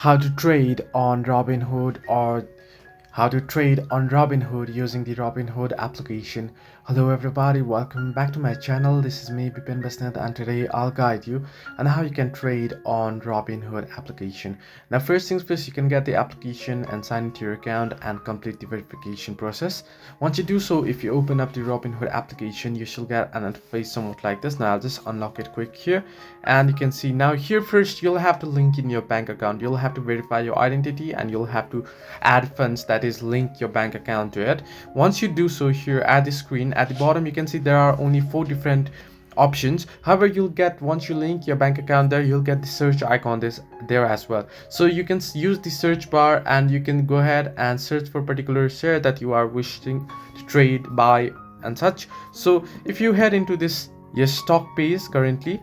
How to trade on Robinhood or how to trade on Robinhood using the Robinhood application. Hello everybody, welcome back to my channel. This is me Bipin Basnet, and today I'll guide you on how you can trade on Robinhood application. Now first things first, you can get the application and sign into your account and complete the verification process. Once you do so, if you open up the Robinhood application, you should get an interface somewhat like this. Now I'll just unlock it quick here, and you can see now here first you'll have to link in your bank account. You'll have to verify your identity and you'll have to add funds, that is link your bank account to it. Once you do so, here at the screen at the bottom you can see there are only 4 different options. However, you'll get, once you link your bank account there, you'll get the search icon there as well. So you can use the search bar and you can go ahead and search for particular share that you are wishing to trade, buy and such. So if you head into this your stock page currently,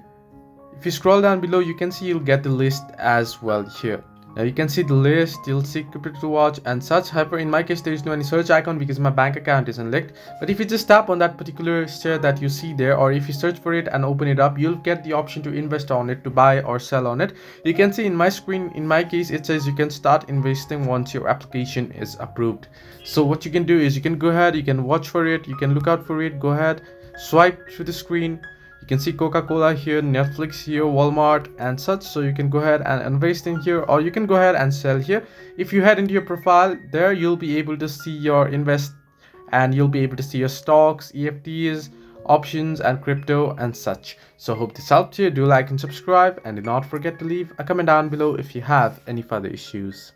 if you scroll down below, you can see you'll get the list as well here. Now you can see the list, you'll see crypto to watch and such. However, in my case there is no any search icon because my bank account isn't linked. But if you just tap on that particular share that you see there, or if you search for it and open it up, you'll get the option to invest on it, to buy or sell on it. You can see in my screen, in my case it says you can start investing once your application is approved. So what you can do is you can go ahead, you can watch for it, you can look out for it, go ahead, swipe through the screen. You can see Coca-Cola here, Netflix here, Walmart and such. So you can go ahead and invest in here, or you can go ahead and sell here. If you head into your profile there, you'll be able to see your invest and you'll be able to see your stocks, EFTs, options and crypto and such. So hope this helped you. Do like and subscribe, and do not forget to leave a comment down below if you have any further issues.